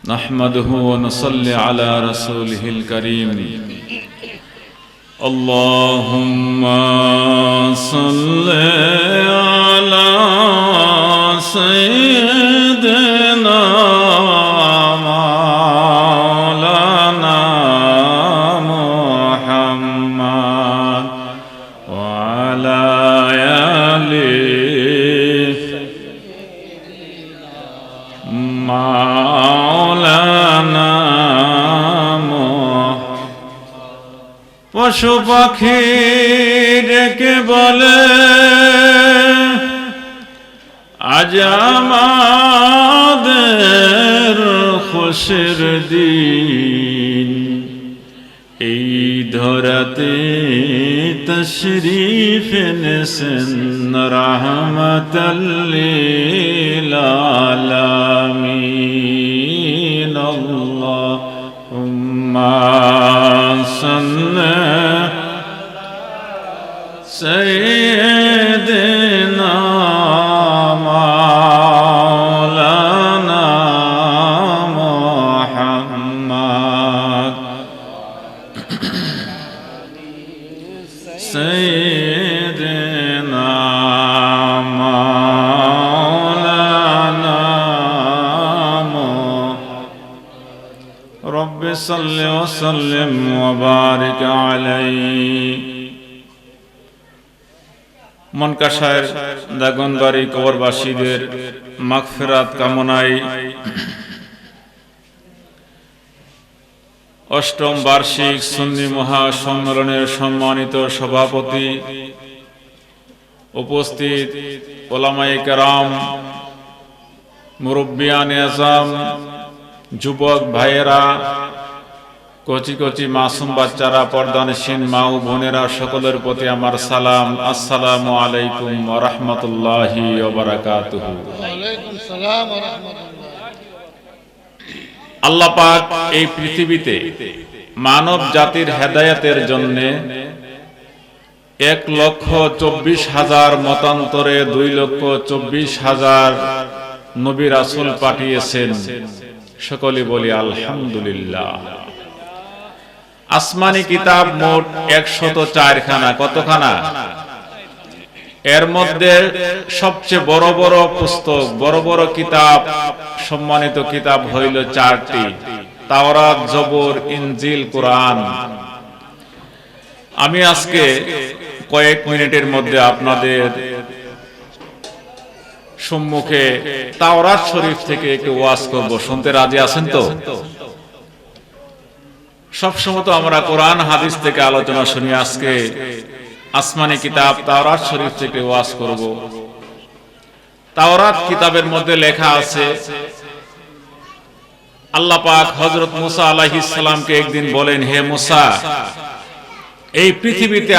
نحمده ونصلي على رسوله الكريم اللهم صل على سيدنا مولانا محمد وعلى آله পশু পাখি ডেকে বলে আজ আমাদের খুশির দিন এই ধরাতে তশরীফ এনেছেন রাহমাতাল লিল আলামিন আল্লাহুম্মা সাল্লি সাইয়্যিদিনা মাওলানা মুহাম্মদ সাইয়্যিদিনা মাওলানা রব্বি সাল্লি ওয়া সাল্লিম ওয়া বারিক আলাইহি। মনকাশার দাগনবাড়ি কবরবাসীদের মাগফিরাত কামনায় অষ্টম বার্ষিক সুন্নি মহাসম্মেলনের সম্মানিত সভাপতি, উপস্থিত ওলামায়ে কেরাম, মুরব্বিয়ানে আযম, যুবক ভাইয়েরা, কচি কচি মাসুম বাচ্চারা, পর্দানশীন মা ও বোনেরা, সকলের প্রতি আমার সালাম। আসসালামু আলাইকুম ওয়া রাহমাতুল্লাহি ওয়া বারাকাতুহু। ওয়ালাইকুম সালাম ওয়া রাহমাতুল্লাহ। আল্লাহ পাক এই পৃথিবীতে মানব জাতির হেদায়েতের জন্য 1,24,000 মতান্তরে 2,24,000 নবী রাসূল পাঠিয়েছেন। সকলে বলি আলহামদুলিল্লাহ। আসমানি কিতাব মোট 104 খানা। কতখানা? এর মধ্যে সবচেয়ে বড় বড় পুস্তক, বড় বড় কিতাব, সম্মানিত কিতাব হইল 4টি: তাওরাত, জবুর, ইনজিল, কুরআন। আমি আজকে কয়েক মিনিটের মধ্যে আপনাদের সম্মুখে তাওরাত শরীফ থেকে একটু ওয়াজ করব। শুনতে রাজি আছেন তো? সবসময় তো আমরা কোরআন হাদিস থেকে আলোচনা শুনি, আজকে আসমানি কিতাব তাওরাত শরীফ থেকে ওয়াজ করব। তাওরাত কিতাবের মধ্যে লেখা আছে, আল্লাহ পাক হযরত মুসা আলাইহিস সালামকে একদিন বলেন, হে মুসা, এই পৃথিবীতে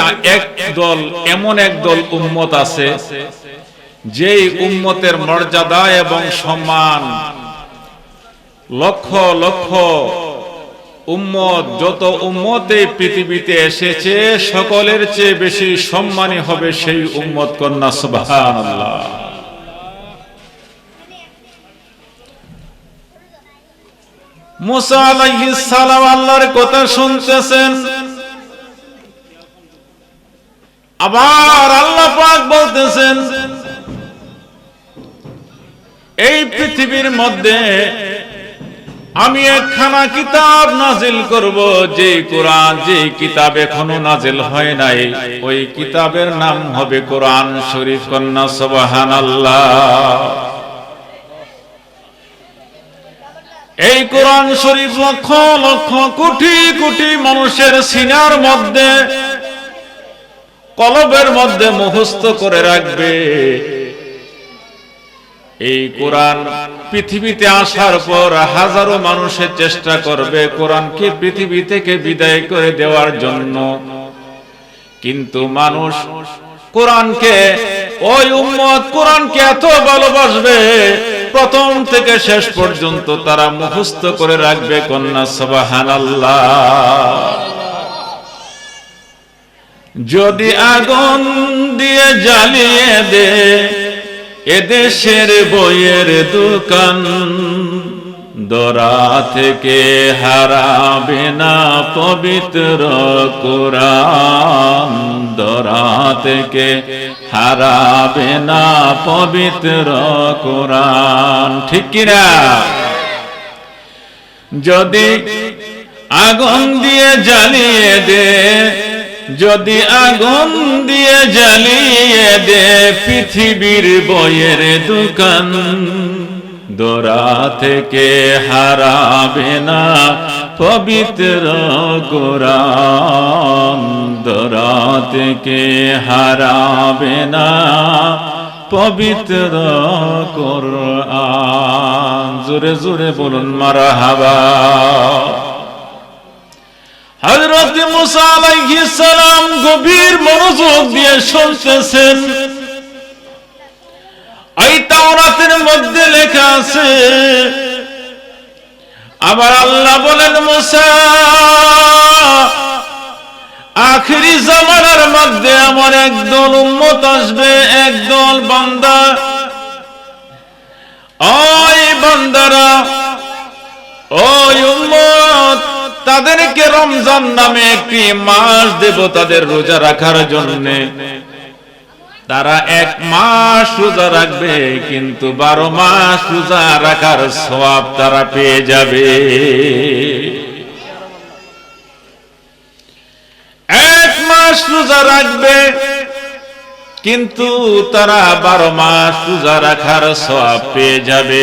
এমন এক দল উম্মত আছে যেই উম্মতের মর্যাদা এবং সম্মান লক্ষ লক্ষ উম্মত, যত উম্মত এই পৃথিবীতে এসেছে সকলের চেয়ে বেশি সম্মানী হবে সেই উম্মত। কন্যা সুবহানাল্লাহ। মুসা আলাইহিস সালাম আল্লাহর কথা শুনতেছেন, আবার আল্লাহ পাক বলতেছেন, এই পৃথিবীর মধ্যে আমি একখানা কিতাব নাজিল করব, যে কোরআন, যে কিতাব এখনো নাজিল হয় নাই, ওই কিতাবের নাম হবে কোরআন শরীফ। কন্যা সুবহানাল্লাহ। এই কোরআন শরীফ লক্ষ লক্ষ কোটি কোটি মানুষের সিনার মধ্যে, কলবের মধ্যে মুখস্থ করে রাখবে। এই কোরআন পৃথিবীতে আসার পর হাজারো মানুষের চেষ্টা করবে কোরআনকে পৃথিবী থেকে বিদায় করে দেওয়ার জন্য, কিন্তু মানুষ কোরআনকে, ওই উম্মত কোরআনকে এত ভালোবাসবে, প্রথম থেকে শেষ পর্যন্ত তারা মুখস্থ করে রাখবে। কন্যা সুবহানাল্লাহ। যদি আগুন দিয়ে জ্বালিয়ে দে এদেশের বইয়ের দোকান, দরা থেকে হারাবে না পবিত্র কোরআন, দরা থেকে হারাবে না পবিত্র কোরআন। ঠিক কিনা? যদি আগুন দিয়ে জ্বালিয়ে দে, যদি আগুন দিয়ে জ্বালিয়ে দে পৃথিবীর বইয়ের দোকান, দরা থেকে হারাবে না পবিত্র কোরআন, দরা থেকে হারাবে না পবিত্র কোরআন। জোরে জোরে বলুন মারহাবা। হযরত মুসা আলাইহিস সালাম গভীর মনোযোগ দিয়ে শুনতেছেন। এই তাওরাতের মধ্যে লেখা আছে, আবার আল্লাহ বলেন মুসা আখিরি জামানার মধ্যে আমার একদল উম্মত আসবে, একদল বান্দা। ওই বান্দারা, ওই উম্মত, তাদেরকে রমজান নামে একটি মাস দেব তাদের রোজা রাখার জন্য। তারা 1 মাস রোজা রাখবে, কিন্তু 12 মাস রোজা রাখার সওয়াব তারা পেয়ে যাবে। 1 মাস রোজা রাখবে, কিন্তু তারা 12 মাস রোজা রাখার সওয়াব পেয়ে যাবে।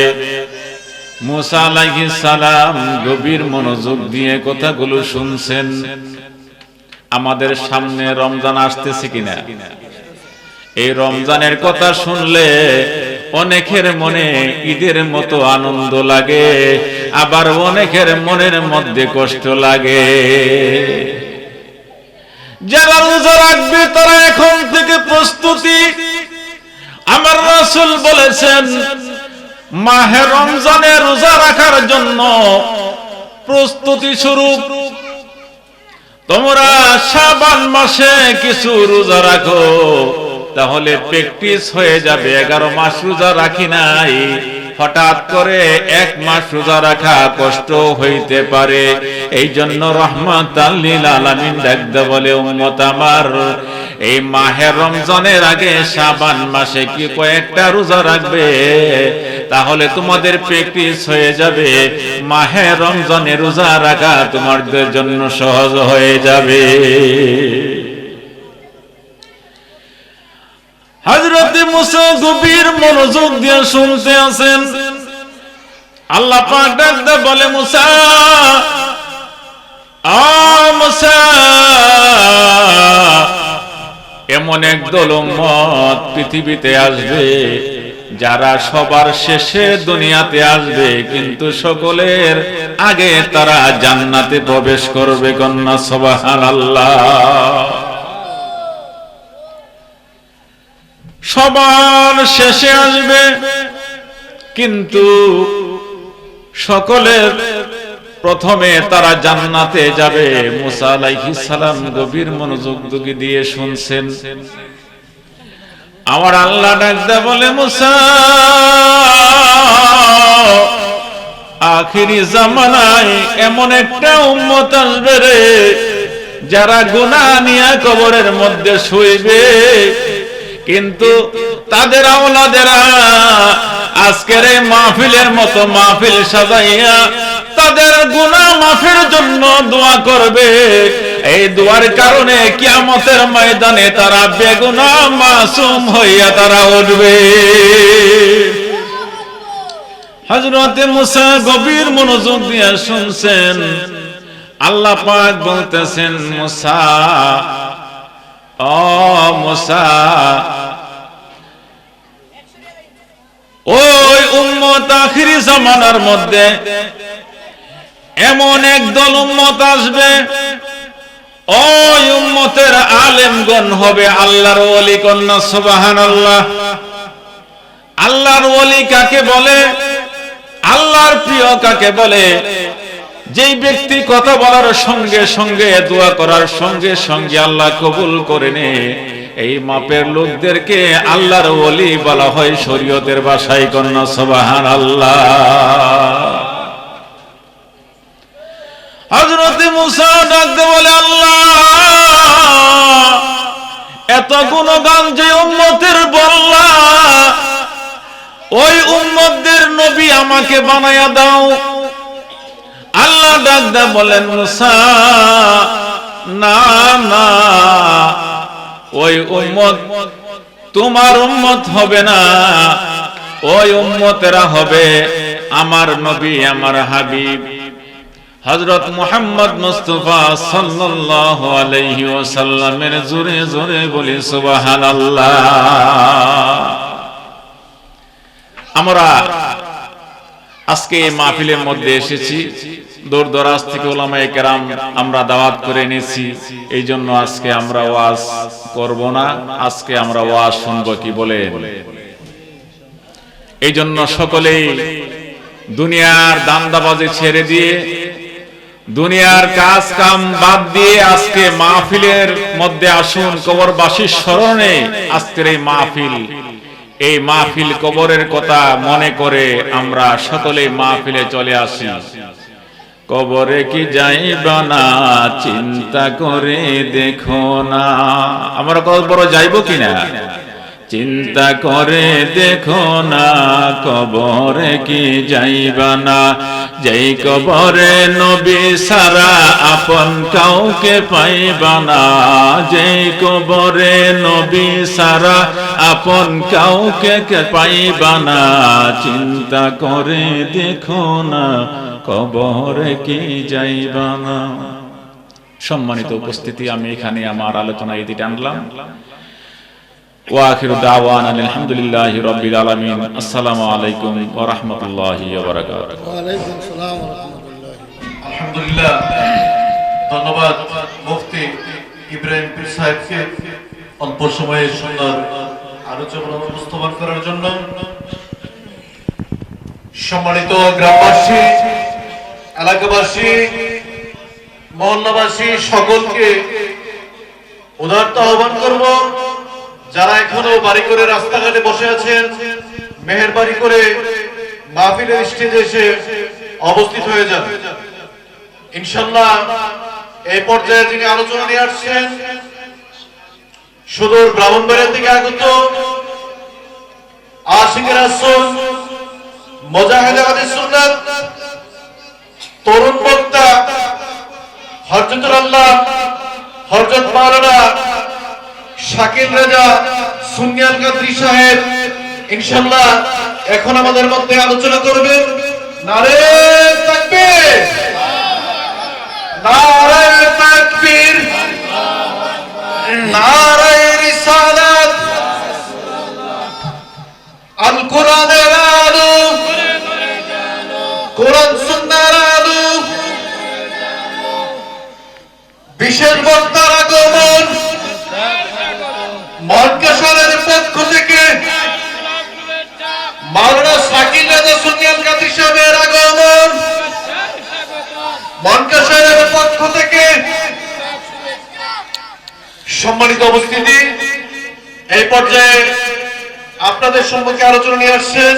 মুসা আলাইহিস সালাম গভীর মনোযোগ দিয়ে কথাগুলো শুনছেন। আমাদের সামনে রমজান আসতেছে কিনা? এই রমজানের কথা শুনলে অনেকের মনে ঈদের মতো আনন্দ লাগে, আবার অনেকের মনের মধ্যে কষ্ট লাগে। যারা রোজা রাখবে তারা এখন থেকে প্রস্তুতি। আমার রাসূল বলেছেন, মাহে রমজানে রোজা রাখার জন্য প্রস্তুতি স্বরূপ তোমরা শাবান মাসে কিছু রোজা রাখো, তাহলে প্র্যাকটিস হয়ে যাবে। 11 মাস রোজা রাখি নাই, হঠাৎ করে 1 মাস রোজা রাখা কষ্ট হইতে পারে। এই জন্য রহমাতাল লিল আলামিন ডাকতে বলে, উম্মত আমার, এই মাহে রমজানের আগে শাবান মাসে কি কয়েকটা রোজা রাখবে, তাহলে তোমাদের প্র্যাকটিস হয়ে যাবে। মাহে রমজানে রোজা রাখা তোমাদের জন্য সহজ হয়ে যাবে। হযরত মুসা গভীর মনোযোগ দিয়ে শুনতে আছেন। আল্লাহ পাক ডাকতে বলে, মুসা, মুসা, এমন একদল উম্মত পৃথিবীতে আসবে যারা সবার শেষে দুনিয়াতে আসবে, কিন্তু সকলের আগে তারা জান্নাতে প্রবেশ করবে। কন্যা সুবহানাল্লাহ। সবার শেষে আসবে, কিন্তু সকলের প্রথমে তারা জান্নাতে যাবে। মুসা আলাইহিস সালাম গভীর মনোযোগ দিয়ে শুনছেন। আমার আল্লাহ ডাকতে বলে, মুসা, আখিরি জামানায় এমন একটা উম্মত আসবে রে, যারা গুনাহ নিয়ে কবরের মধ্যে শুইবে, কিন্তু তাদের আওলাদেরা আজকের এই মাহফিলের মতো মাহফিল সাজাইয়া তাদের গুনাহ মাফের জন্য দোয়া করবে। এই দোয়ার কারণে কিয়ামতের ময়দানে তারা বেগুনাহ মাসুম হইয়া তারা উঠবে। হযরত মুসা গভীর মনোযোগ দিয়ে শুনছেন। আল্লাহ পাক বলতেছেন, মুসা, ও মুসা, ওই উম্মত আখিরি জামানার মধ্যে এমন একদল উম্মত আসবে, ওই উম্মতের আলেমগণ হবে আল্লাহর ওলি। কন্যা সুবহানাল্লাহ। আল্লাহর ওলি কাকে বলে? আল্লাহর প্রিয় কাকে বলে? যেই ব্যক্তি কথা বলার সঙ্গে সঙ্গে, দোয়া করার সঙ্গে সঙ্গে আল্লাহ কবুল করে নে, এই মাপের লোকদেরকে আল্লাহর ওলি বলা হয় শরীয়তের ভাষায়। কন্যা সুবহানাল্লাহ। হযরত মুসা ডাকতে বলে, আল্লাহ, এত গুণগান যে উম্মতের বললা, ওই উম্মতদের নবী আমাকে বানায়া দাও। আল্লাহ ডাকতে বলেন, মুসা, না না, ওই উম্মত তোমার উম্মত হবে না, ওই উম্মতেরা হবে আমার নবী, আমার হাবিব হযরত মুহাম্মদ মুস্তাফা সাল্লাল্লাহু আলাইহি ওয়াসাল্লামের জোরে জোরে বলি সুবহানাল্লাহ। আমরা আজকে এই মাহফিলের মধ্যে এসেছি, দূর দরাজ থেকে উলামায়ে কেরাম আমরা দাওয়াত করে এনেছি। এই জন্য আজকে আমরা ওয়াজ করব না, আজকে আমরা ওয়াজ শুনবো। কি বলে? এই জন্য সকলেই দুনিয়ার দান্দাবাজি ছেড়ে দিয়ে, দুনিয়ার কাজ কাম বাদ দিয়ে আজকে মাহফিলের মধ্যে আসুন। কবরবাসীর স্মরণে আজকের এই মাহফিল কবরের কথা মনে করে আমরা সকলেই মাহফিলে চলে আসি। কবরে কি যাইবা না, চিন্তা করে দেখো না। আমরা কবরে যাইব কিনা, চিন্তা করে দেখো না। কবরে কি যাইবা না, যেই কবরে নবী সারা আপন কাউকে পাইবা না। যেই কবরে নবী সারা আপন কাউকে পাইবা না। চিন্তা করে দেখো না, কবরে কি যাইবা না। সম্মানিত উপস্থিতি, আমি এখানে আমার আলোচনা এদিকে আনলাম। ওয়াখিরু দাওয়ানা আলহামদুলিল্লাহি রাব্বিল আলামিন। আসসালামু আলাইকুম ওয়া রাহমাতুল্লাহি ওয়া বারাকাতুহু। ওয়া আলাইকুম আসসালাম ওয়া রাহমাতুল্লাহ। আলহামদুলিল্লাহ, ধন্যবাদ মুফতি ইব্রাহিম পীর সাহেবকে অল্প সময়ে সুন্দর আলোচনা উপস্থাপন করার জন্য। সম্মানিত গ্রামবাসী, এলাকাবাসী, মহল্লাবাসী সকলকে উদারতা আহ্বান করব, যারা এখনো বাড়ি করে রাস্তাঘাটে বসে আছেন, মেহেরবানি করে মাহফিলের স্টেজে এসে অবস্থিত হয়ে যান। ইনশাআল্লাহ এই পর্যায়ে যিনি আলোচনা নিয়ে আসছেন, সুদূর ব্রাহ্মণবাড়িয়া থেকে আগত আশিকে রাসূল, মুজাহিদে হাদিস সুন্নাত, তরুণ বক্তা হযরতুল আল্লাহ হযরত মাওলানা শাকিল রেজা সুন্নিয়াল কাদরি সাহেব ইনশাআল্লাহ এখন আমাদের মধ্যে আলোচনা করবেন। নারে তাকবীর, নারে তাকবীর, নারে রিসালাত। আল কোরআনের আলো, কোরআন সুন্নাহর আলো, বিশেষ বক্তার আগমন, মনকাশারের পক্ষ থেকে মাওলানা শাকিল রেজা সুন্নিয়াল কাদরি সাহেবের আগমন, মনকাশারের পক্ষ থেকে সম্মানিত উপস্থিতি। এই পর্যায়ে আপনাদের সম্মুখে আলোচনা নিয়ে আসছেন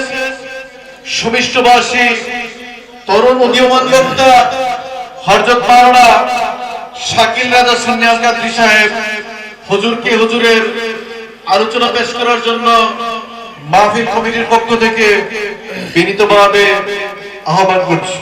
সুমিষ্টবাসী তরুণ উদীয়মান বক্তা হযরত মাওলানা শাকিল রেজা সুন্নিয়াল কাদরি সাহেব। হুজুরকে হুজুরের আলোচনা পেশ করার জন্য মাহফিল কমিটির পক্ষ থেকে বিনীতভাবে আহ্বান করছি।